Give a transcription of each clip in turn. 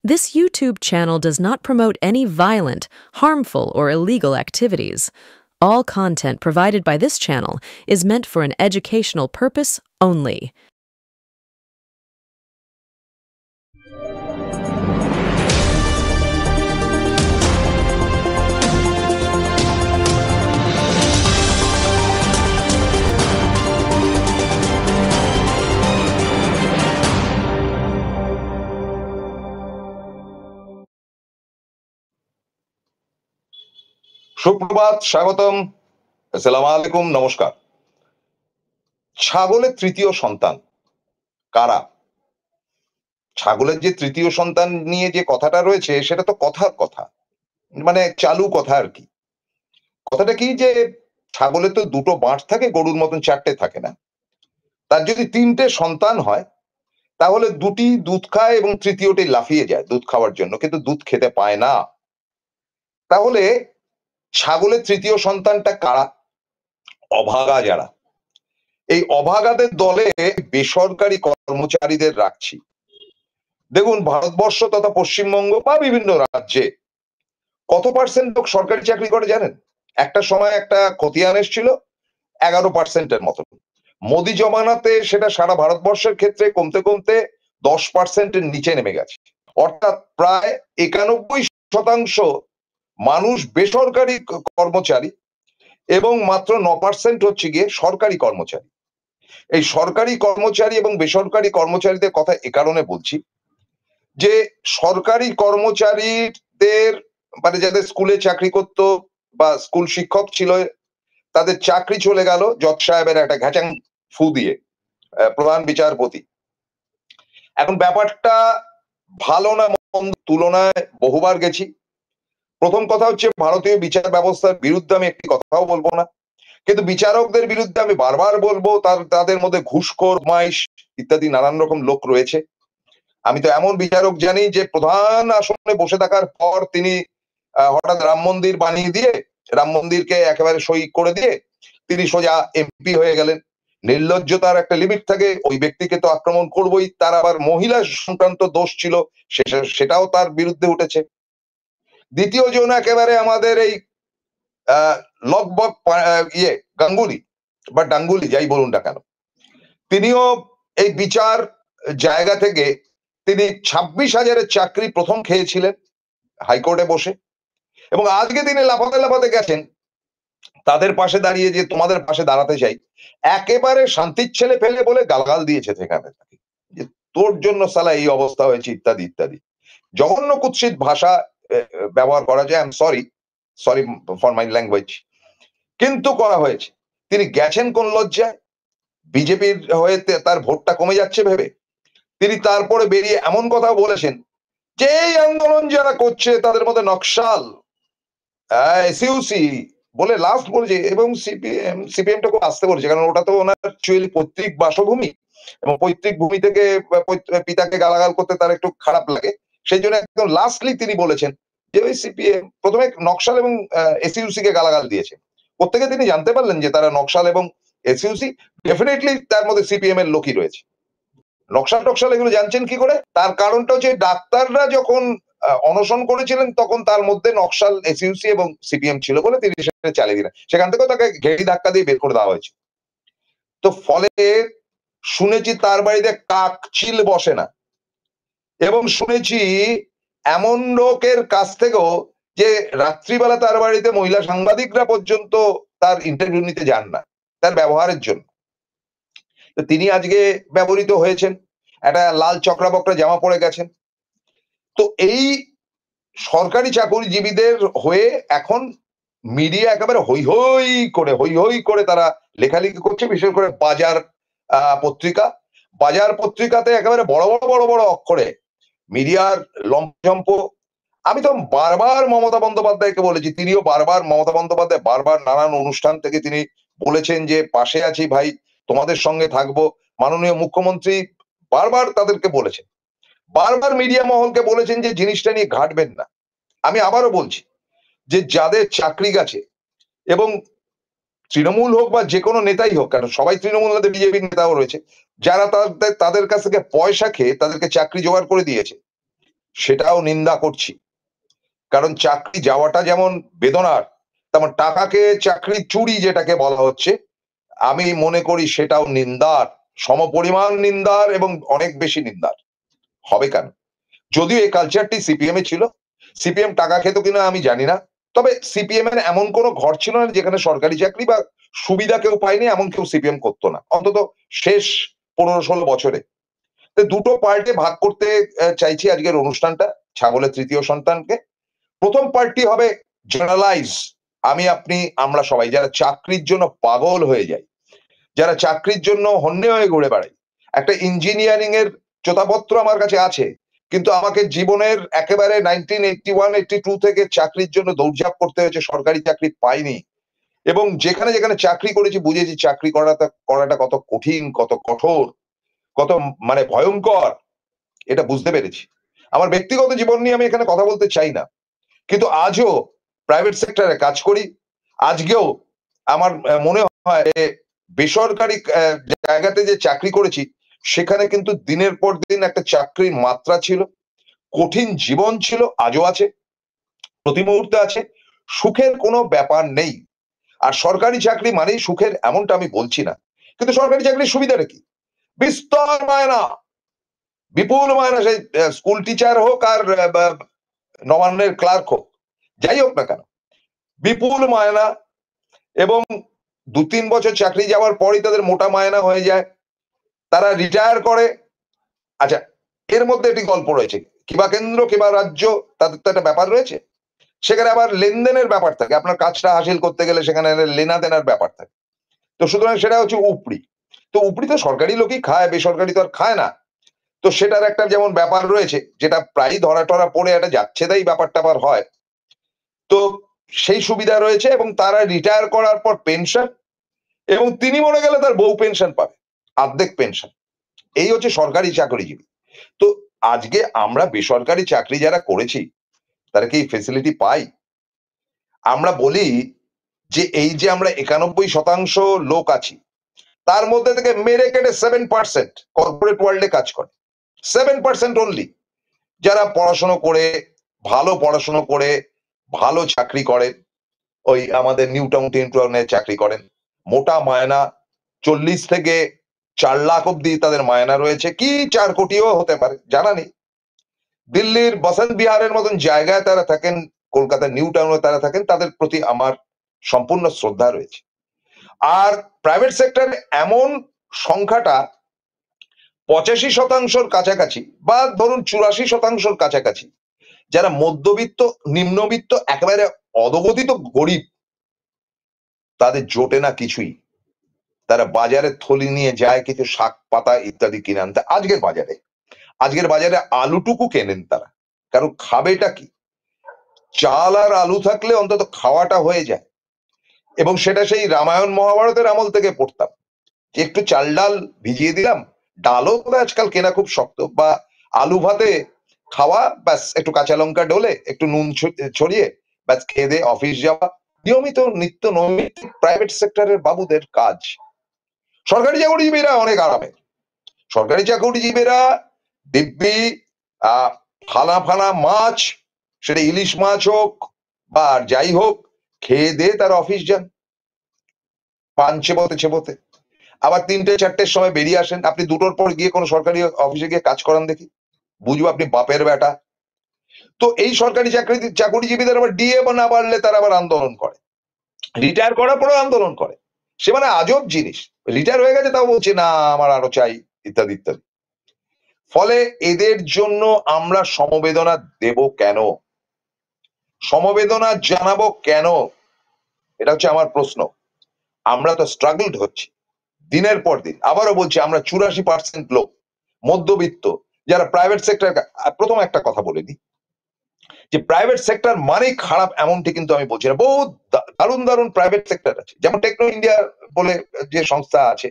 This YouTube channel does not promote any violent, harmful, or illegal activities. All content provided by this channel is meant for an educational purpose only. সুপ্রভাত, স্বাগতম, আসসালামু আলাইকুম, নমস্কার। ছাগলের তৃতীয় সন্তান কারা? ছাগলের যে তৃতীয় সন্তান নিয়ে যে কথাটা রয়েছে সেটা তো কথার কথা, মানে চালু কথা আর কি। কথাটা কি যে ছাগলের তো দুটো বাঁট থাকে, গরুর মতন চারটে থাকে না। তার যদি তিনটে সন্তান হয় তাহলে দুটি দুধ খায় এবং তৃতীয়টি লাফিয়ে যায় দুধ খাওয়ার জন্য, কিন্তু দুধ খেতে পায় না। তাহলে ছাগলের তৃতীয় সন্তানটা কারা? অভাগা যারা। এই অভাগাদের দলে বেসরকারি কর্মচারীদের রাখছি। দেখুন, ভারতবর্ষ তথা পশ্চিমবঙ্গ বা বিভিন্ন রাজ্যে কত পার্সেন্ট লোক সরকারি চাকরি করে জানেন? একটা সময় একটা খতিয়ান এসেছিল 11% মতো। মোদি জমানাতে সেটা সারা ভারতবর্ষের ক্ষেত্রে কমতে কমতে 10% নিচে নেমে গেছে। অর্থাৎ প্রায় 91% মানুষ বেসরকারি কর্মচারী এবং মাত্র 9% হচ্ছে গিয়ে সরকারি কর্মচারী। এই সরকারি কর্মচারী এবং বেসরকারি কর্মচারীদের কথা এ কারণে বলছি যে সরকারি কর্মচারীদের মানে যাদের স্কুলে চাকরি করত বা স্কুল শিক্ষক ছিল, তাদের চাকরি চলে গেল জজ সাহেবের একটা ঘ্যাচাং ফু দিয়ে, প্রধান বিচারপতি। এখন ব্যাপারটা ভালো না মন্দ তুলনায় বহুবার গেছি। প্রথম কথা হচ্ছে, ভারতীয় বিচার ব্যবস্থার বিরুদ্ধে আমি একটি কথাও বলবো না, কিন্তু বিচারকদের বিরুদ্ধে আমি বারবার বলবো তাদের মধ্যে ঘুষখোর, মাইশ ইত্যাদি নানান রকম লোক রয়েছে। আমি তো এমন বিচারক জানি যে প্রধান আসনে বসে থাকার পর তিনি হঠাৎ রাম মন্দির বানিয়ে দিয়ে, রাম মন্দিরকে একেবারে সই করে দিয়ে তিনি সোজা এমপি হয়ে গেলেন। নির্লজ্জতার একটা লিমিট থাকে, ওই ব্যক্তিকে তো আক্রমণ করবই। তার আবার মহিলা সংক্রান্ত দোষ ছিল, সেটাও তার বিরুদ্ধে উঠেছে। দ্বিতীয় জন একেবারে আমাদের এই লগবগ গাঙ্গুলি বা ডাঙ্গুলি যাই বলুন না কেন, তিনিও এই বিচার জায়গা থেকে তিনি 26,000-এর চাকরি প্রথম খেয়েছিলেন হাইকোর্টে বসে, এবং আজকে তিনি লাফাতে লাফাতে গেছেন তাদের পাশে দাঁড়িয়ে যে তোমাদের পাশে দাঁড়াতে চাই। একেবারে শান্তির ছেলে ফেলে বলে গালগাল দিয়েছে সেখানে, যে তোর জন্য সালা এই অবস্থা হয়েছে ইত্যাদি ইত্যাদি। জঘন্য কুৎসিত ভাষা ব্যবহার করা যায়। I am sorry for my language, কিন্তু করা হয়েছে। তিনি গেছেন কোন লজ্জায়? বিজেপির হয়ে তার ভোটটা কমে যাচ্ছে ভেবে তিনি তারপরে বেরিয়ে এমন কথা বলেছেন যে এই আন্দোলন যারা করছে তাদের মধ্যে নকশাল, এসইউসি বলে লাস্ট বলেছে, এবং সিপিএমটা খুব আসতে বলেছে, কারণ ওটা তো ওনার অ্যাকচুয়ালি পৈতৃক বাসভূমি, এবং পৈতৃক ভূমি থেকে পিতাকে গালাগাল করতে তার একটু খারাপ লাগে। সেই জন্য একদম লাস্টলি তিনি বলেছেন যে ওই সিপিএম প্রথমে নকশাল এবং এসইউসি কে গালাগাল দিয়েছে। প্রত্যেকে তিনি জানতে পারলেন যে তারা নকশাল এবং এসইউসি, ডেফিনেটলি তার মধ্যে সিপিএম এর লোকই রয়েছে। নকশাল টকশাল এগুলো জানছেন কি করে? তার কারণটা হচ্ছে ডাক্তাররা যখন অনশন করেছিলেন তখন তার মধ্যে নকশাল, এসইউসি এবং সিপিএম ছিল বলে তিনি সেটা চালিয়ে দিলেন। সেখান থেকেও তাকে ঘেড়ি ধাক্কা দিয়ে বের করে দেওয়া হয়েছে। তো ফলে শুনেছি তার বাড়িতে কাকচিল বসে না, এবং শুনেছি এমন লোকের কাছ থেকেও যে রাত্রিবেলা তার বাড়িতে মহিলা সাংবাদিকরা পর্যন্ত তার ইন্টারভিউ নিতে যান না তার ব্যবহারের জন্য। তো তিনি আজকে ব্যবহৃত হয়েছেন, একটা লাল চকরা বকরা জামা পরে গেছেন। তো এই সরকারি চাকরিজীবীদের হয়ে এখন মিডিয়া একেবারে হৈ হৈ করে তারা লেখালেখি করছে, বিশেষ করে বাজার পত্রিকাতে একেবারে বড় বড় অক্ষরে মিডিয়ার লম্পঝম্প। আমি তো বারবার মমতা বন্দ্যোপাধ্যায়কে বলেছি, তিনিও বারবার, মমতা বন্দ্যোপাধ্যায় বারবার নানান অনুষ্ঠান থেকে তিনি বলেছেন যে পাশে আছি ভাই, তোমাদের সঙ্গে থাকবো। মাননীয় মুখ্যমন্ত্রী বারবার তাদেরকে বলেছেন, বারবার মিডিয়া মহলকে বলেছেন যে জিনিসটা নিয়ে ঘাটবেন না। আমি আবারও বলছি যে যাদের চাকরি গেছে, এবং তৃণমূল হোক বা যে কোনো নেতাই হোক, কারণ সবাই তৃণমূল নেতা, বিজেপির নেতাও রয়েছে, যারা তাদের কাছ থেকে পয়সা খেয়ে তাদেরকে চাকরি জোগাড় করে দিয়েছে, সেটাও নিন্দা করছি। কারণ চাকরি যাওয়াটা যেমন বেদনার, তেমন টাকাকে চাকরি চুরি যেটাকে বলা হচ্ছে, আমি মনে করি সেটাও নিন্দার, সমপরিমাণ নিন্দার এবং অনেক বেশি নিন্দার। হবে কেন? যদিও এই কালচারটি সিপিএম এ ছিল, সিপিএম টাকা খেত কিনা আমি জানি না, তবে সিপিএম এর এমন কোনো ঘর ছিল না যেখানে সরকারি চাকরি বা সুবিধা কেউ পায়নি এমন কেউ সিপিএম করতো না, অন্তত শেষ 15-16 বছরে। তো দুটো পার্টে ভাগ করতে চাইছি আজকের অনুষ্ঠানটা, ছাগলের তৃতীয় সন্তানকে। প্রথম পার্টটি হবে জেনারেলাইজ, আমি আপনি আমরা সবাই যারা চাকরির জন্য পাগল হয়ে যাই, যারা চাকরির জন্য হন্যে হয়ে ঘুরে বেড়াই। একটা ইঞ্জিনিয়ারিং এর চোতাপত্র আমার কাছে আছে, কিন্তু আমাকে জীবনের একেবারে 1981-82 থেকে চাকরির জন্য দৌড়ঝাঁপ করতে হয়েছে, সরকারি চাকরি পাইনি। এবং যেখানে যেখানে চাকরি করেছি বুঝেছি চাকরি করাটা কত কঠিন, কত কঠোর, কত মানে ভয়ঙ্কর, এটা বুঝতে পেরেছি। আমার ব্যক্তিগত জীবন নিয়ে আমি এখানে কথা বলতে চাই না, কিন্তু আজও প্রাইভেট সেক্টরে কাজ করি। আজকেও আমার মনে হয় বেসরকারি জায়গাতে যে চাকরি করেছি সেখানে কিন্তু দিনের পর দিন একটা চাকরির মাত্রা ছিল, কঠিন জীবন ছিল, আজও আছে, প্রতি মুহূর্তে আছে। সুখের কোনো ব্যাপার নেই। আর সরকারি চাকরি মানেই সুখের এমনটা আমি বলছি না, কিন্তু সরকারি চাকরির সুবিধাটা কি? বিস্তর মায়না, বিপুল মায়না, সেই স্কুল টিচার হোক আর নবান্নের ক্লার্ক হোক, যাই হোক না কেন, বিপুল মায়না। এবং 2-3 বছর চাকরি যাওয়ার পরই তাদের মোটা মায়না হয়ে যায়, তারা রিটায়ার করে। আচ্ছা, এর মধ্যে একটি গল্প রয়েছে, কিবা কেন্দ্র কিবা রাজ্য, তাদের তো একটা ব্যাপার রয়েছে, সেখানে আবার লেনদেনের ব্যাপার থাকে, আপনার কাজটা হাসিল করতে গেলে সেখানে লেনা দেনার ব্যাপার থাকে। তো সুতরাং সেটা হচ্ছে উপরি। তো উপরি তো সরকারি লোকই খায়, বেসরকারি তো আর খায় না। তো সেটার একটা যেমন ব্যাপার রয়েছে, যেটা প্রায় ধরা টরা পড়ে একটা যাচ্ছে তাই ব্যাপারটা আবার হয়। তো সেই সুবিধা রয়েছে, এবং তারা রিটায়ার করার পর পেনশন, এবং তিনি মরে গেলে তার বউ পেনশন পাবে, অর্ধেক পেনশন। এই হচ্ছে সরকারি চাকরিজীবী। তো আজকে আমরা বেসরকারি চাকরি যারা করেছি তারা কি ফেসিলিটি পাই? আমরা বলি যে এই যে আমরা 91% লোক আছি, তার মধ্যে থেকে মেরে কেটে 7% কর্পোরেট ওয়ার্ল্ডে কাজ করে, 7% অনলি যারা পড়াশোনা করে, ভালো পড়াশোনা করে ভালো চাকরি করে, ওই আমাদের নিউ টাউন টিউটাউনে চাকরি করেন, মোটা মায়না, 40 থেকে 4 লাখ অব্দি তাদের মায়না রয়েছে, কি 4 কোটিও হতে পারে, জানা নেই। দিল্লির বসন্ত বিহারের মতন জায়গায় তারা থাকেন, কলকাতার নিউ টাউনে তারা থাকেন, তাদের প্রতি আমার সম্পূর্ণ শ্রদ্ধা রয়েছে। আর প্রাইভেট সেক্টরে এমন সংখ্যাটা 85% কাছাকাছি, বা ধরুন 84% কাছাকাছি, যারা মধ্যবিত্ত, নিম্নবিত্ত, একেবারে অধগতিত গরিব, তাদের জোটে না কিছুই। তারা বাজারে থলি নিয়ে যায় কিছু শাক পাতা ইত্যাদি কিনে আনতে। আজকের বাজারে আলুটুকু কেনেন তারা, কারণ খাবেটা কি? চাল আর আলু থাকলে অন্তত খাওয়াটা হয়ে যায়। এবং সেটা সেই রামায়ণ মহাভারতের আমল থেকে পড়তাম, যে একটু চাল ডাল ভিজিয়ে দিলাম, ডালও তো আজকাল কেনা খুব শক্ত, বা আলু ভাতে খাওয়া, ব্যাস একটু কাঁচা লঙ্কা ডলে একটু নুন ছড়িয়ে ব্যাস খেয়ে দিয়ে অফিস যাওয়া, নিয়মিত নিত্য নৈমিত্তিক প্রাইভেট সেক্টরের বাবুদের কাজ। সরকারি চাকরিজীবীরা অনেক আরামে, সরকারি চাকরিজীবীরা দিব্যি ফানা ফানা মাছ, সেটা ইলিশ মাছ হোক বা যাই হোক, খেয়ে দিয়ে তার অফিস যান, পান চেবোতে চেবোতে, আবার 3টে-4টের সময় বেরিয়ে আসেন। আপনি 2টোর পর গিয়ে কোনো সরকারি অফিসে গিয়ে কাজ করান দেখি, বুঝবো আপনি বাপের বেটা। তো এই সরকারি চাকরিজীবীদের আবার ডিএ বা না বাড়লে তারা আবার আন্দোলন করে, রিটায়ার করার পরেও আন্দোলন করে। সে মানে আজব জিনিস, রিটায়ার হয়ে গেছে তাও বলছে না আমার আরো চাই, ইত্যাদি ইত্যাদি। ফলে এদের জন্য আমরা সমবেদনা দেব কেন, সমবেদনা জানাবো কেন, এটা হচ্ছে আমার প্রশ্ন। আমরা তো স্ট্রাগলড হচ্ছি দিনের পর দিন। আবারও বলছি, আমরা 84% লোক মধ্যবিত্ত, যারা প্রাইভেট সেক্টর। প্রথম একটা কথা বলে দিই, যে প্রাইভেট সেক্টর মানেই খারাপ এমনটি কিন্তু আমি বলছি না। বহু দারুণ দারুণ প্রাইভেট সেক্টর আছে, যেমন টেকনো ইন্ডিয়া বলে যে সংস্থা আছে,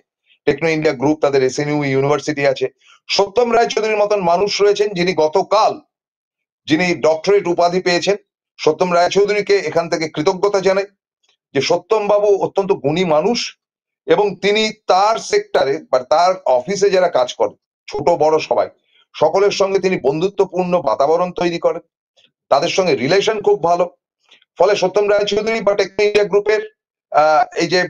টেকনো ইন্ডিয়া গ্রুপ, তাদের এসএনইউ ইউনিভার্সিটি আছে। সত্যম রায়চৌধুরীর মতন মানুষ রয়েছেন যিনি গতকাল যিনি ডক্টরেট উপাধি পেয়েছেন। সত্যম রায়চৌধুরীকে এখান থেকে কৃতজ্ঞতা জানাই, যে সত্যম বাবু অত্যন্ত গুণী মানুষ, এবং তিনি তার সেক্টরে বা তার অফিসে যারা কাজ করে, ছোট বড় সবাই, সকলের সঙ্গে তিনি বন্ধুত্বপূর্ণ বাতাবরণ তৈরি করেন, তাদের সঙ্গে রিলেশন খুব ভালো। ফলে সত্যম রায়চৌধুরী বা টেকনো ইন্ডিয়া গ্রুপের এই যে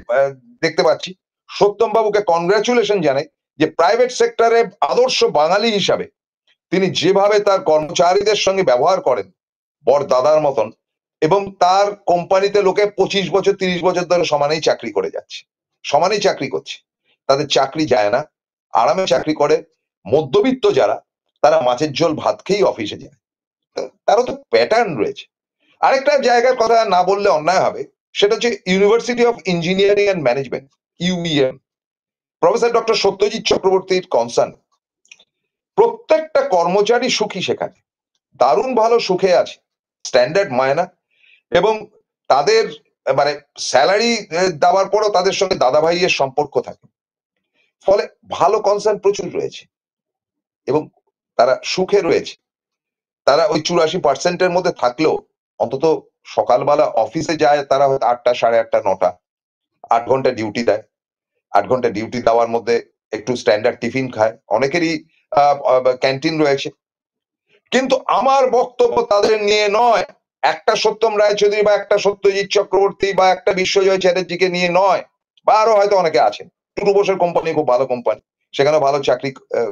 দেখতে পাচ্ছি, সত্যম বাবুকে কনগ্রাচুলেশন জানাই যে প্রাইভেট সেক্টরে আদর্শ বাঙালি হিসাবে তিনি যেভাবে তার কর্মচারীদের সঙ্গে ব্যবহার করেন বর দাদার মতন, এবং তার কোম্পানিতে লোকে 25 বছর 30 বছর ধরে সমানেই চাকরি করে যাচ্ছে, সমানেই চাকরি করছে, তাদের চাকরি যায় না, আরামে চাকরি করে। মধ্যবিত্ত যারা, তারা মাছের ঝোল ভাত খেয়েই অফিসে যায়, তারও তো প্যাটার্ন রয়েছে। আরেকটা জায়গার কথা না বললে অন্যায় হবে, সেটা হচ্ছে university of engineering and management, UEM, professor doctor Satyajit চক্রবর্তীর কনসার্ন। প্রত্যেকটা কর্মচারী সুখী সেখানে, দারুণ ভালো সুখে আছে, স্ট্যান্ডার্ড মায়না, এবং তাদের মানে স্যালারি দেওয়ার পরও তাদের সঙ্গে দাদা ভাইয়ের সম্পর্ক থাকে। ফলে ভালো কনসার্ন প্রচুর রয়েছে এবং তারা সুখে রয়েছে। তারা ওই 84% মধ্যে থাকলেও অন্তত সকালবেলা অফিসে যায় তারা হয়তো 8টা, 8:30, 9টা, 8 ঘন্টা ডিউটি দেয়। 8 ঘন্টা ডিউটি দেওয়ার মধ্যে একটু স্ট্যান্ডার্ড টিফিন খায়, অনেকেরই ক্যান্টিন রয়েছে। কিন্তু আমার বক্তব্য তাদের নিয়ে নয়, একটা সত্যম রায়চৌধুরী বা একটা সত্যজিৎ চক্রবর্তী বা একটা বিশ্বজয় চ্যাটার্জিকে নিয়ে নয়, বা আরো হয়তো অনেকে আছেন। টুটু বোসের কোম্পানি খুব ভালো কোম্পানি, সেখানে ভালো চাকরি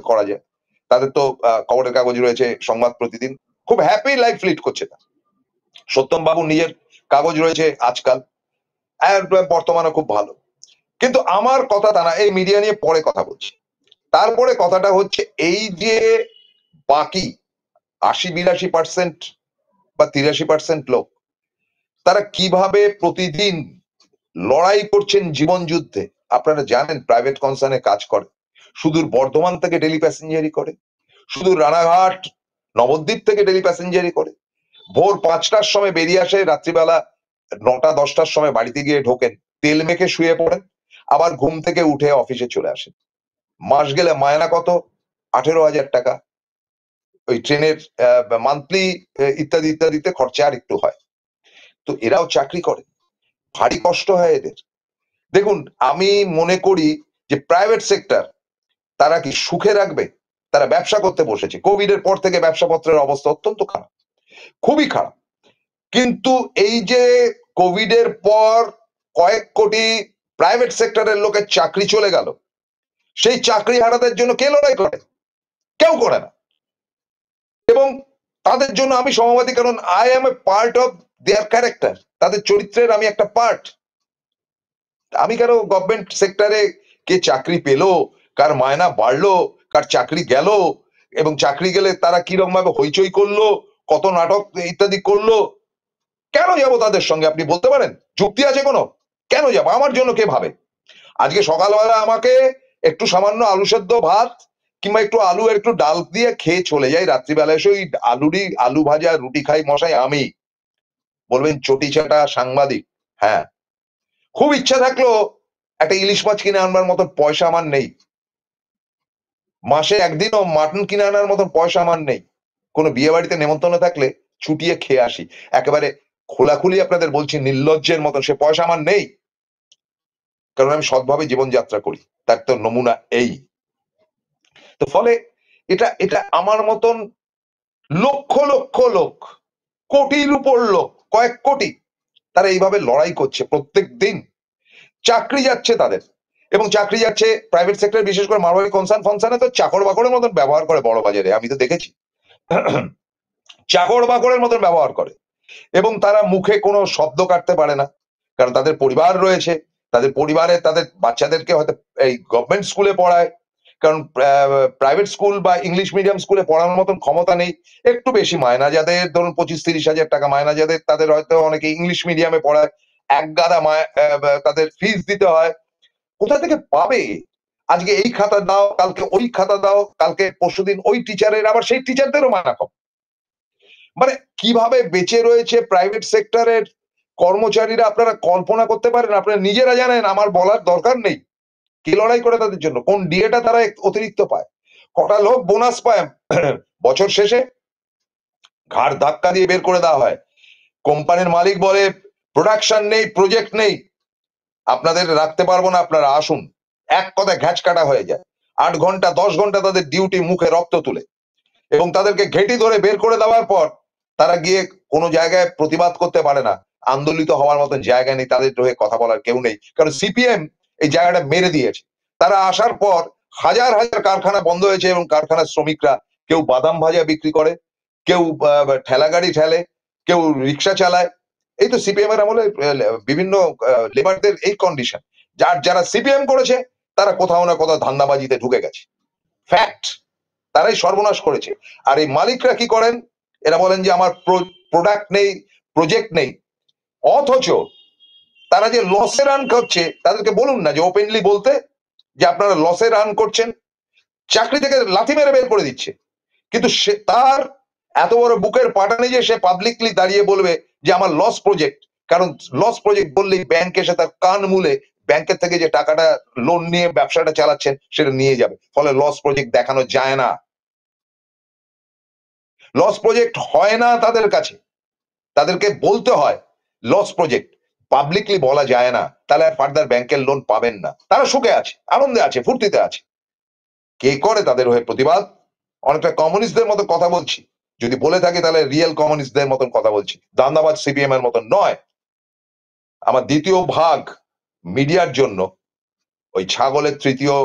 করা যায়, তাদের তো খবরের কাগজ রয়েছে, সংবাদ প্রতিদিন, খুব হ্যাপি লাইফ লিড করছে। সত্যম বাবু নিজের কাগজ রয়েছে আজকাল, বর্তমানে খুব ভালো। কিন্তু আমার কথা তা না, এই মিডিয়া নিয়ে পরে কথা বলছি। তারপরে কথাটা হচ্ছে এই যে বাকি 80-82% বা 83% লোক, তারা কিভাবে প্রতিদিন লড়াই করছেন জীবন যুদ্ধে। আপনারা জানেন প্রাইভেট কনসার্নে কাজ করে, সুদূর বর্ধমান থেকে ডেলি প্যাসেঞ্জারি করে, সুদূর রানাঘাট নবদ্বীপ থেকে ডেলি প্যাসেঞ্জারি করে, ভোর 5টার সময় বেরিয়ে আসে, রাত্রিবেলা 9টা 10টার সময় বাড়িতে গিয়ে ঢোকেন, তেল মেখে শুয়ে পড়েন, আবার ঘুম থেকে উঠে অফিসে চলে আসেন। মাস গেলে মায়না কত? 18,000 টাকা। ওই ট্রেনের মান্থলি ইত্যাদি ইত্যাদিতে খরচা আর একটু হয়। তো এরাও চাকরি করে, ভারী কষ্ট হয় এদের। দেখুন, আমি মনে করি যে প্রাইভেট সেক্টর তারা কি সুখে রাখবে? তারা ব্যবসা করতে বসেছে। কোভিড এর পর থেকে ব্যবসাপত্রের অবস্থা অত্যন্ত খারাপ, খুবই খারাপ। কিন্তু এই যে কোভিড এর পর কয়েক কোটি প্রাইভেট সেক্টরের লোকের চাকরি চলে গেল, সেই চাকরি হারাদের জন্য কে লড়াই করে? কেউ করে না। এবং তাদের জন্য আমি সমবাদী, কারণ I M A part of their character, তাদের চরিত্রের আমি একটা পার্ট। আমি কেন গভর্নমেন্ট সেক্টরে কে চাকরি পেলো, কার মায়না বাড়লো, কার চাকরি গেল, এবং চাকরি গেলে তারা কিরকম ভাবে হইচই করলো, কত নাটক ইত্যাদি করলো, কেন যাবো তাদের সঙ্গে? আপনি বলতে পারেন যুক্তি আছে কোনো? কেন যাবো? আমার জন্য কে ভাবে? আজকে সকালবেলা আমাকে একটু সামান্য আলু সেদ্ধ ভাত কিংবা একটু আলু আর একটু ডাল দিয়ে খেয়ে চলে যাই, রাত্রিবেলা এসে ওই আলু ভাজা রুটি খাই মশাই আমি। বলবেন চটি চাটা সাংবাদিক। হ্যাঁ, খুব ইচ্ছা থাকলেও একটা ইলিশ মাছ কিনে আনবার মতন পয়সা আমার নেই, মাসে একদিনও মাটন কিনে আনার মতন পয়সা আমার নেই। কোনো বিয়ে বাড়িতে নেমন্তন্ন থাকলে ছুটিয়ে খেয়ে আসি, একেবারে খোলাখুলি আপনাদের বলছি, নির্লজ্জের মতন, সে পয়সা আমার নেই, কারণ আমি সৎভাবে জীবনযাত্রা করি। তার তো নমুনা এই। তো ফলে এটা এটা আমার মতন লক্ষ লক্ষ লোক, কোটির উপর লোক, কয়েক কোটি, তারা এইভাবে লড়াই করছে প্রত্যেক দিন। চাকরি যাচ্ছে তাদের, এবং চাকরি যাচ্ছে প্রাইভেট সেক্টর, বিশেষ করে মারওয়ারি কনসার্ন ফাংশনে তো চাকর বাকরের মতন ব্যবহার করে বড় বাজারে, আমি তো দেখেছি। চাকর বাকরের মতন ব্যবহার করে, এবং তারা মুখে কোনো শব্দ কাটতে পারে না, কারণ তাদের পরিবার রয়েছে, তাদের পরিবারে তাদের বাচ্চাদেরকে হয়তো এই গভর্নমেন্ট স্কুলে পড়ায়, কারণ প্রাইভেট স্কুল বা ইংলিশ মিডিয়াম স্কুলে পড়ানোর মতন ক্ষমতা নেই। একটু বেশি মায়না যাদের, ধরুন 25-30 হাজার টাকা মায়না যাদের, তাদের হয়তো অনেকে ইংলিশ মিডিয়ামে পড়ায়, এক গাদা তাদের ফিস দিতে হয়। কোথা থেকে পাবে? আজকে এই খাতা দাও, কালকে ওই খাতা দাও, কালকে পরশুদিন ওই টিচারের, আবার সেই টিচারদেরও মায়না কম। মানে কিভাবে বেঁচে রয়েছে প্রাইভেট সেক্টরের কর্মচারীরা, আপনারা কল্পনা করতে পারেন? আপনারা নিজেরা জানেন, আমার বলার দরকার নেই। কে লড়াই করে তাদের জন্য? কোন ডিএটা তারা অতিরিক্ত পায়? কটা লোক বোনাস পায় বছর শেষে? ঘাড় ধাক্কা দিয়ে বের করে দেওয়া হয়। কোম্পানির মালিক বলে প্রোডাকশন নেই, প্রজেক্ট নেই, আপনাদের রাখতে পারবো না, আপনারা আসুন। এক কথায় ঘ্যাচ কাটা হয়ে যায়। 8 ঘন্টা 10 ঘন্টা তাদের ডিউটি, মুখে রক্ত তুলে। এবং তাদেরকে ঘেঁটি ধরে বের করে দেওয়ার পর তারা গিয়ে কোনো জায়গায় প্রতিবাদ করতে পারে না, আন্দোলিত হওয়ার মতন জায়গা নেই, তাদের হয়ে কথা বলার কেউ নেই, কারণ সিপিএম এই জায়গাটা মেরে দিয়েছে। তারা আসার পর হাজার হাজার কারখানা বন্ধ হয়েছে এবং কারখানার শ্রমিকরা কেউ বাদাম ভাজা বিক্রি করে, কেউ ঠেলা গাড়ি ঠেলে, কেউ রিক্সা চালায়। এই তো সিপিএম এর আমলে বিভিন্ন লেবারদের এই কন্ডিশন। যারা সিপিএম করেছে তারা কোথাও না কোথাও ধান্দাবাজিতে ঢুকে গেছে, ফ্যাক্ট। তারাই সর্বনাশ করেছে। আর এই মালিকরা কি করেন, এরা বলেন যে আমার প্রোডাক্ট নেই, প্রজেক্ট নেই, অথচ তারা যে লসে রান করছে তাদেরকে বলুন না যে ওপেনলি বলতে যে আপনারা লসে রান করছেন, চাকরি থেকে লাথি মেরে বের করে দিচ্ছে। কিন্তু সে তার এত বড় বুকের পাটানি যে সে পাবলিকলি দাঁড়িয়ে বলবে যে আমার লস প্রজেক্ট, কারণ লস প্রজেক্ট বললেই ব্যাংক এসে তার কান মুলে ব্যাংকের থেকে যে টাকাটা লোন নিয়ে ব্যবসাটা চালাচ্ছেন সেটা নিয়ে যাবে, ফলে লস প্রজেক্ট দেখানো যায় না, লস প্রজেক্ট হয় না তাদের কাছে, তাদেরকে বলতে হয় লস প্রজেক্ট, পাবলিকলি বলা যায় না, তাহলে আর ফার্দার ব্যাংকের লোন পাবেন না। তারা সুখে আছে, আনন্দে আছে, ফুর্তিতে আছে। কে করে তাদের হয়ে প্রতিবাদ? অনেকটা কমিউনিস্টদের মতো কথা বলছি, যদি বলে থাকি তাহলে রিয়েল কমিউনিস্টদের মতন কথা বলছি, দান্দাবাজ সিপিএম এর মতন নয়। আমার দ্বিতীয় ভাগ মিডিয়ার জন্য, ওই ছাগলের তৃতীয়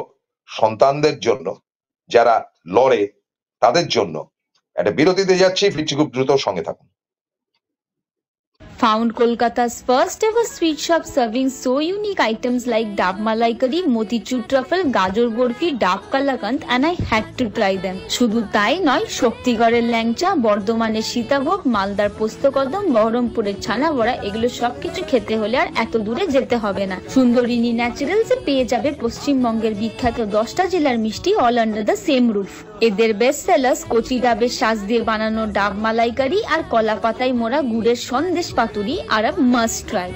সন্তানদের জন্য যারা লড়ে তাদের জন্য একটা বিরতিতে যাচ্ছি, ফিরছি খুব দ্রুত, সঙ্গে থাকুন। Found Kolkata's first ever sweet shop serving so unique items like Dab Malai Curry, Motichur Truffle, Gajor Borfi, Dab Kalakand, and I had to try them. শুধু তাই নয়, শক্তিগড়ের ল্যাংচা, বর্ধমানের সীতাভোগ, মালদার পোস্তকদম, বহরমপুরের ছানা বড়া, এগুলো সবকিছু খেতে হলে আর এত দূরে যেতে হবে না। সুন্দরিনী ন্যাচারালস এ পেয়ে যাবে পশ্চিমবঙ্গের বিখ্যাত 10টা জেলার মিষ্টি all under the same roof. এদের বেস্ট সেলার্স কচি ডাবের শাঁস দিয়ে বানানো ডাব মালাইকারি আর কলা পাতায় মোড়া গুড়ের সন্দেশ পাতুরি আর আ মাস্ট ট্রাই।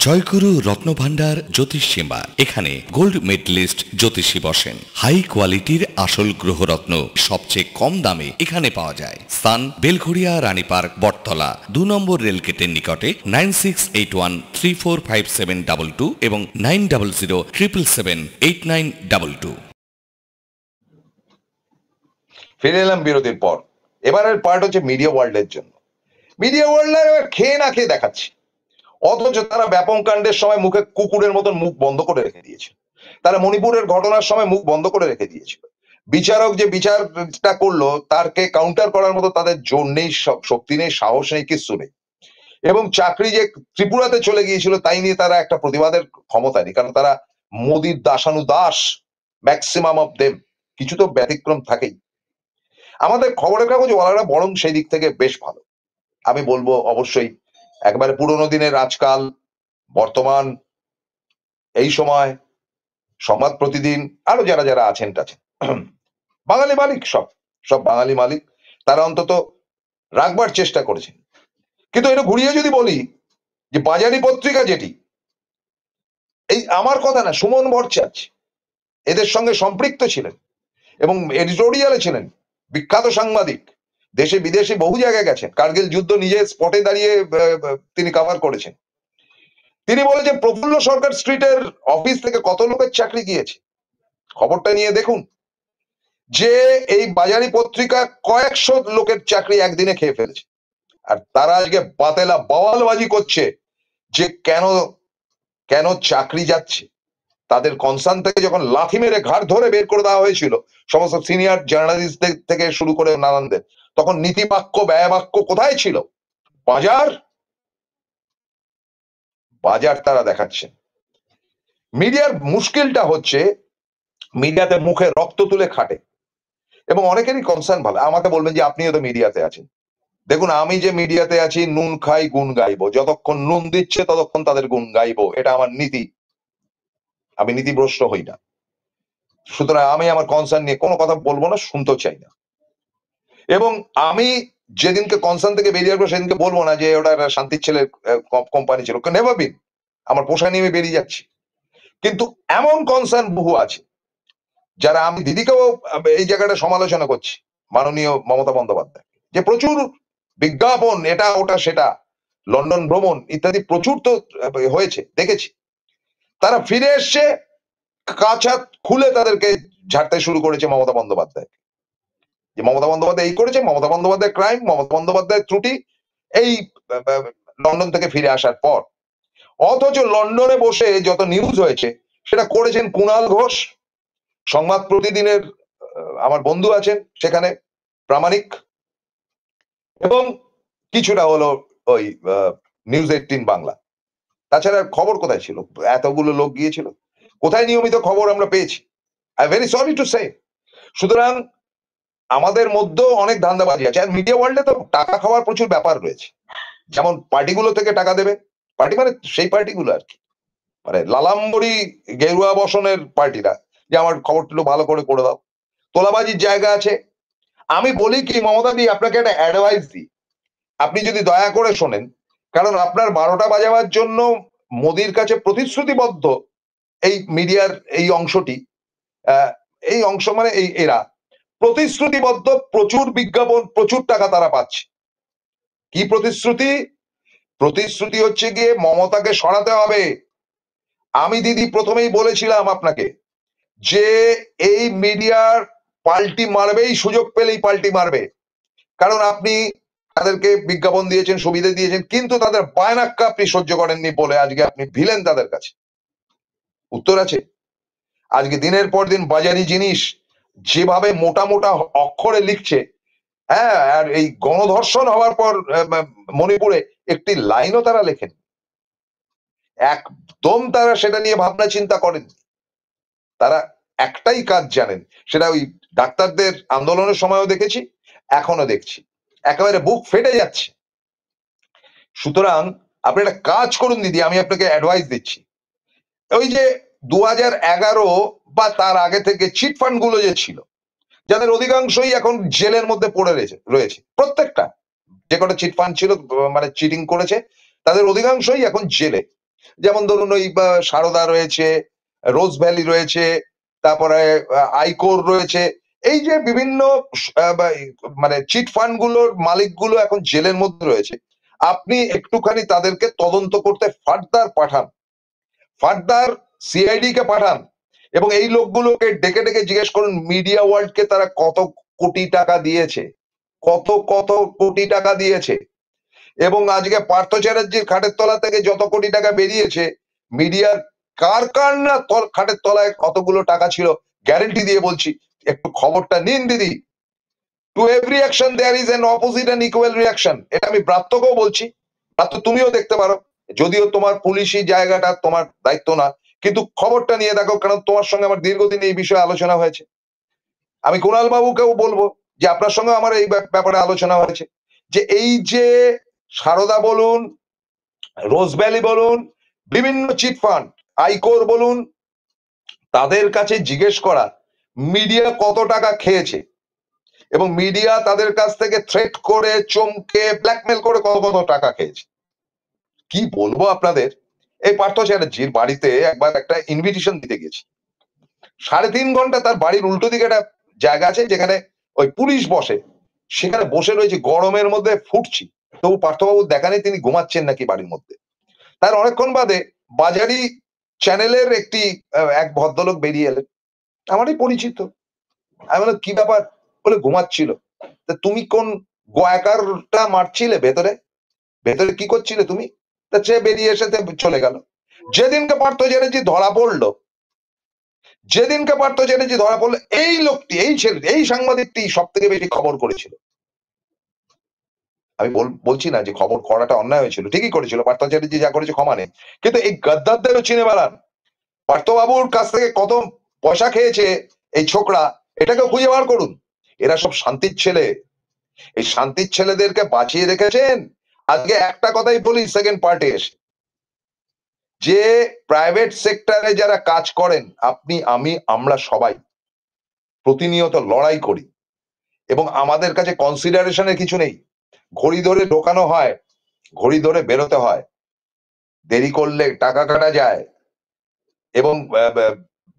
জয়গুরু রত্নভান্ডার জ্যোতিষ সীমা, এখানে গোল্ড মেডেলিস্ট জ্যোতিষী বসেন। হাই কোয়ালিটির আসল গ্রহরত্ন সবচেয়ে কম দামে এখানে পাওয়া যায়। স্থান বেলঘড়িয়া, রানী পার্ক, বটতলা, 2 নম্বর রেলগেটের নিকটে। 9681345722 এবং 9007778922। ফিরে এলাম বিরতির পর। এবারের পার্ট হচ্ছে মিডিয়া ওয়ার্ল্ডের জন্য। মিডিয়া ওয়ার্ল্ডের খেয়ে না খেয়ে দেখাচ্ছে, অথচ তারা ব্যাপক কাণ্ডের সময় মুখে কুকুরের মতন মুখ বন্ধ করে রেখে দিয়েছে। তারা মণিপুরের ঘটনার সময় মুখ বন্ধ করে রেখে দিয়েছিল। বিচারক যে বিচারটা করলো তারকে কাউন্টার করার মতো তাদের জোর নেই, শক্তি নেই, সাহস নেই, কিচ্ছু নেই। এবং চাকরি যে ত্রিপুরাতে চলে গিয়েছিল তাই নিয়ে তারা একটা প্রতিবাদের ক্ষমতা নেই, কারণ তারা মোদির দাসানুদাস, ম্যাক্সিমাম অফ দেম। কিছু তো ব্যতিক্রম থাকেই। আমাদের খবরের কাগজওয়ালারা বরং সেই দিক থেকে বেশ ভালো, আমি বলবো। অবশ্যই একবারে পুরোনো দিনের আজকাল, বর্তমান, এই সময়, সংবাদ প্রতিদিন, আরো যারা যারা আছেন টাছেন, বাঙালি মালিক, সব বাঙালি মালিক, তারা অন্তত রাখবার চেষ্টা করেছেন। কিন্তু এটা ঘুরিয়ে যদি বলি যে বাজারি পত্রিকা যেটি, এই আমার কথা না, সুমন ভট্টাচার্য এদের সঙ্গে সম্পৃক্ত ছিলেন এবং এডিটোরিয়ালে ছিলেন, বিখ্যাত সাংবাদিক, দেশে বিদেশে বহু জায়গায় গেছেন, কার্গিল যুদ্ধ নিজে স্পটে দাঁড়িয়ে তিনি কভার করেছেন। তিনি বলেছেন প্রফুল্ল সরকার স্ট্রিটের অফিস থেকে কত লোকের চাকরি গিয়েছে, খবরটা নিয়ে দেখুন। যে এই বাজারি পত্রিকা কয়েকশো লোকের চাকরি একদিনে খেয়ে ফেলেছে, আর তারা আজকে বাতেলা বওয়ালবাজি করছে যে কেন চাকরি যাচ্ছে। তাদের কনসার্ন থেকে যখন লাথি মেরে ঘাড় ধরে বের করে দেওয়া হয়েছিল সমস্ত সিনিয়র জার্নালিস্টদের থেকে শুরু করে নানানদের, তখন নীতি বাক্য, ব্যয় বাক্য কোথায় ছিল? বাজার তারা দেখাচ্ছেন। মিডিয়ার মুশকিলটা হচ্ছে মিডিয়াতে মুখে রক্ত তুলে খাটে এবং অনেকেরই কনসার্ন ভালো। আমাকে বলবেন যে আপনিও তো মিডিয়াতে আছেন। দেখুন, আমি যে মিডিয়াতে আছি, নুন খাই গুণ গাইবো, যতক্ষণ নুন দিচ্ছে ততক্ষণ তাদের গুণ গাইবো, এটা আমার নীতি। আমি নীতিভ্রষ্ট হই না, সুতরাং আমি আমার কনসার্ন নিয়ে কোনো কথা বলবো না, শুনতেও চাই না। এবং আমি যেদিনকে কনসার্ন থেকে বেরিয়ে আসবো সেদিনকে বলবো না যে ওটা শান্তির ছেলের কোম্পানি ছিল, নেভার বিন। আমার পোষা নিয়ে আমি বেরিয়ে যাচ্ছি। কিন্তু এমন কনসার্ন বহু আছে যারা, আমি দিদিকেও এই জায়গাটা সমালোচনা করছি, মাননীয় মমতা বন্দ্যোপাধ্যায়, যে প্রচুর বিজ্ঞাপন, এটা ওটা সেটা, লন্ডন ভ্রমণ ইত্যাদি প্রচুর তো হয়েছে, দেখেছি। তারা ফিরে এসছে, কাছা খুলে তাদেরকে ঝাড়তে শুরু করেছে মমতা বন্দ্যোপাধ্যায়, যে মমতা বন্দ্যোপাধ্যায় এই করেছে, মমতা বন্দ্যোপাধ্যায় ক্রাইম, মমতা বন্দ্যোপাধ্যায়ের ত্রুটি এই লন্ডন থেকে ফিরে আসার পর। অথচ লন্ডনে বসে যত নিউজ হয়েছে সেটা করেছেন কুণাল ঘোষ, সংবাদ প্রতিদিনের আমার বন্ধু আছেন সেখানে প্রামাণিক, এবং কিছুটা হলো ওই নিউজ 18 বাংলা। তাছাড়া খবর কোথায় ছিল? এতগুলো লোক গিয়েছিল, কোথায় নিয়মিত খবর আমরা পেয়েছি? I very sorry to say. সুতরাং আমাদের মধ্যেও অনেক ধান্দাবাজি আছে, আর মিডিয়া ওয়ার্ল্ডে তো টাকা খাওয়ার প্রচুর ব্যাপার রয়েছে। যেমন পার্টিগুলো থেকে টাকা দেবে, পার্টি মানে সেই পার্টিগুলো আর কি, মানে লালাম্বরী গেরুয়া বসনের পার্টিরা, যে আমার খবরটা ভালো করে করে দাও, তোলাবাজির জায়গা আছে। আমি বলি কি মমতা দি, আপনাকে একটা অ্যাডভাইস দিই, আপনি যদি দয়া করে শোনেন, কারণ আপনার 12টা বাজাবার জন্য মোদির কাছে প্রতিশ্রুতিবদ্ধ এই মিডিয়ার এই অংশটি, এই অংশ মানে এই এরা প্রতিশ্রুতিবদ্ধ, প্রচুর বিজ্ঞাপন, প্রচুর টাকা তারা পাচ্ছে। কি প্রতিশ্রুতি? প্রতিশ্রুতি হচ্ছে গিয়ে মমতাকে সরাতে হবে। আমি দিদি প্রথমেই বলেছিলাম আপনাকে যে এই মিডিয়ার পাল্টি মারবেই, সুযোগ পেলেই পাল্টি মারবে, কারণ আপনি তাদেরকে বিজ্ঞাপন দিয়েছেন, সুবিধা দিয়েছেন, কিন্তু তাদের বায়নাক্কা আপনি সহ্য করেননি বলে আজকে আপনি ভিলেন তাদের কাছে। উত্তর আছে। আজকে দিনের পর দিন বাজারি জিনিস যেভাবে মোটা মোটা অক্ষরে লিখছে, হ্যাঁ, আর এই গণধর্ষণ হওয়ার পর মণিপুরে একটি লাইনও তারা লেখেন, একদম তারা সেটা নিয়ে ভাবনা চিন্তা করেন। তারা একটাই কাজ জানেন, সেটা ওই ডাক্তারদের আন্দোলনের সময়ও দেখেছি, এখনো দেখছি, একেবারে বুক ফেটে যাচ্ছে। সুতরাং আপনি একটা কাজ করুন দিদি, আমি আপনাকে অ্যাডভাইস দিচ্ছি, ওই যে 2011 বা তার আগে থেকে চিট ফান্ড গুলো যে ছিল, যাদের অধিকাংশই এখন জেলের মধ্যে পড়ে রয়েছে, প্রত্যেকটা যে কটা চিট ফান্ড ছিল মানে চিটিং করেছে তাদের অধিকাংশই এখন জেলে। যেমন ধরুন ওই সারদা রয়েছে, রোজ ভ্যালি রয়েছে, তারপরে আইকোর রয়েছে, এই যে বিভিন্ন মানে চিট ফান্ড গুলোর মালিকগুলো এখন জেলের মধ্যে রয়েছে। আপনি একটুখানি তাদেরকে তদন্ত করতে ফার্দার পাঠান, ফার্দার সিআইডি কে পাঠান, এবং এই লোকগুলোকে ডেকে ডেকে জিজ্ঞেস করুন মিডিয়া ওয়ার্ল্ডকে তারা কত কোটি টাকা দিয়েছে, কত কত কোটি টাকা দিয়েছে। এবং আজকে পার্থ চ্যাটার্জির খাটের তলা থেকে যত কোটি টাকা বেরিয়েছে, মিডিয়ার কার কার না খাটের তলায় কতগুলো টাকা ছিল, গ্যারেন্টি দিয়ে বলছি, একটু খবরটা নিন দিদি। To every action there is an opposite and equal reaction, এটা আমি ব্রাত্যকেও বলছি, ব্রাত্য তুমিও দেখতে পারো, যদিও তোমার পুলিশি জায়গাটা তোমার দায়িত্ব না, কিন্তু খবরটা নিয়ে দেখো, কারণ তোমার সঙ্গে আমার দীর্ঘদিন এই বিষয়ে আলোচনা হয়েছে। আমি কুণাল বাবুকেও বলবো যে আপনার সঙ্গে আমার এই ব্যাপারে আলোচনা হয়েছে, যে এই যে সারদা বলুন, রোজ ভ্যালি বলুন, বিভিন্ন চিট ফান্ড, আইকোর বলুন, তাদের কাছে জিজ্ঞেস করা মিডিয়া কত টাকা খেয়েছে, এবং মিডিয়া তাদের কাছ থেকে থ্রেট করে, চমকে, ব্ল্যাকমেল করে কত কত টাকা খেয়েছে। কি বলবো আপনাদের, এই পার্থ চ্যাটার্জির বাড়িতে একবার একটা ইনভিটেশন দিতে গেছি, 3.5 ঘন্টা তার বাড়ির উল্টো দিকে একটা জায়গা আছে যেখানে ওই পুলিশ বসে, সেখানে বসে রয়েছে, গরমের মধ্যে ফুটছি, তবু পার্থবাবু দেখা নেই তিনি ঘুমাচ্ছেন নাকি বাড়ির মধ্যে। তার অনেকক্ষণ বাদে বাজারি চ্যানেলের এক ভদ্রলোক বেরিয়ে এলেন, আমারই পরিচিত। আমি বললাম কি ব্যাপার? বলে ঘুমাচ্ছিল। তা তুমি কোন গোয়াকারটা মারছিলে ভেতরে, ভেতরে কি করছিলে তুমি? তা সে বেরিয়ে এসে চলে গেল। যেদিনকে পার্থ চ্যাটার্জি ধরা পড়লো, যেদিনকে পার্থ চ্যাটার্জি ধরা পড়লো, এই লোকটি, এই ছেলেটি, এই সাংবাদিকটি সব থেকে বেশি খবর করেছিল। আমি বলছি না যে খবর করাটা অন্যায় হয়েছিল, ঠিকই করেছিল, পার্থ চ্যাটার্জি যা করেছে ক্ষমা নেই, কিন্তু এই গদ্দারদেরও চিনে বেড়ান। পার্থবাবুর কাছ থেকে কত পয়সা খেয়েছে এই ছোকরা, এটাকে খুঁজে বার করুন। এরা সব শান্তির ছেলে, এই শান্তির ছেলেদেরকে বাঁচিয়ে রেখেছেন। আজকে একটা কথাই বলি সেকেন্ড পার্টে এসে, যে প্রাইভেট সেক্টরে যারা কাজ করেন, আপনি, আমি, আমরা সবাই প্রতিনিয়ত লড়াই করি, এবং আমাদের কাছে কনসিডারেশনের কিছু নেই। ঘড়ি ধরে ঢোকানো হয়, ঘড়ি ধরে বেরোতে হয়, দেরি করলে টাকা কাটা যায়, এবং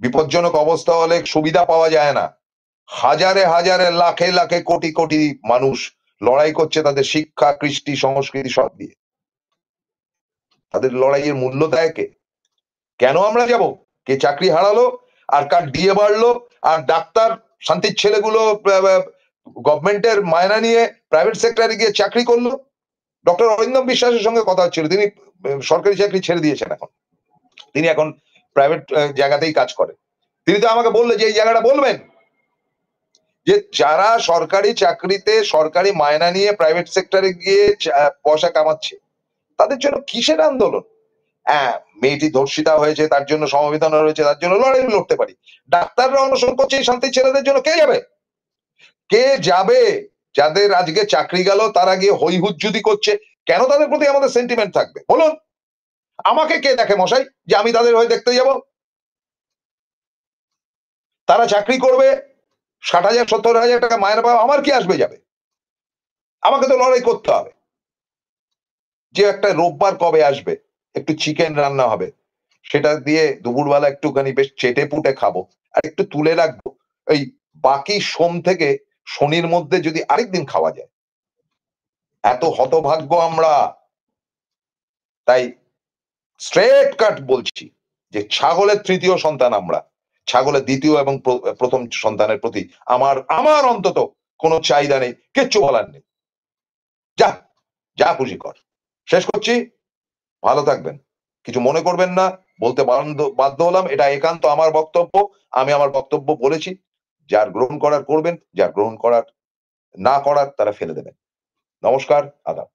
বিপজ্জনক অবস্থা হলে সুবিধা পাওয়া যায় না। হাজারে হাজারে, লাখে লাখে, কোটি কোটি মানুষ লড়াই করছে তাদের শিক্ষা, কৃষ্টি, সংস্কৃতি সব দিয়ে। তাদের লড়াইয়ের মূল্য দেয় কে? কেন আমরা যাব? কে চাকরি হারালো আর কার ডিএ বাড়লো আর ডাক্তার শান্তির ছেলেগুলো গভর্নমেন্টের মায়না নিয়ে প্রাইভেট সেক্টরে গিয়ে চাকরি করলো। ডক্টর অরিন্দম বিশ্বাসের সঙ্গে কথা হচ্ছিল, তিনি সরকারি চাকরি ছেড়ে দিয়েছেন, এখন তিনি এখন প্রাইভেট জায়গাতেই কাজ করেন। তিনি তো আমাকে বললেন যে এই জায়গাটা বলবেন যে যারা সরকারি চাকরিতে সরকারি মায়না নিয়ে প্রাইভেট সেক্টরে গিয়ে পয়সা কামাচ্ছে তাদের জন্য কিসের আন্দোলন? হ্যাঁ, মেয়েটি ধর্ষিতা হয়েছে তার জন্য সমবেদনা রয়েছে, তার জন্য লড়াই লড়তে পারি। ডাক্তাররা অনশন করছে এই শান্তির ছেলেদের জন্য, কে যাবে? কে যাবে? যাদের আজকে চাকরি গেল তারা গিয়ে হই হুজ্জুদি করছে, কেন তাদের প্রতি আমাদের সেন্টিমেন্ট থাকবে বলুন? আমাকে কে দেখে মশাই যে আমি তাদের হয়ে দেখতে যাব? তারা চাকরি করবে, 60,000 70,000 টাকা মায়ের পাওয়া, আমার কি আসবে যাবে? আমাকে তো লড়াই করতে হবে। যে একটা রোববার কবে আসবে, একটু চিকেন রান্না হবে, সেটা দিয়ে দুপুরবেলা একটুখানি বেশ চেটে পুটে খাবো, আর একটু তুলে রাখবো। এই বাকি সোম থেকে শনির মধ্যে যদি আরেকদিন খাওয়া যায়। এত হতভাগ্য আমরা। তাই স্ট্রেট কাট বলছি যে ছাগলের তৃতীয় সন্তান আমরা, ছাগলের দ্বিতীয় এবং প্রথম সন্তানের প্রতি আমার অন্তত কোনো চাহিদা নেই, কিচ্ছু বলার নেই। যা যা খুশি কর। শেষ করছি, ভালো থাকবেন, কিছু মনে করবেন না, বলতে বাধ্য হলাম, এটা একান্ত আমার বক্তব্য, আমি আমার বক্তব্য বলেছি। যার গ্রহণ করার করবেন, যার গ্রহণ করার না করার তারা ফেলে দেবেন। নমস্কার, আদাব।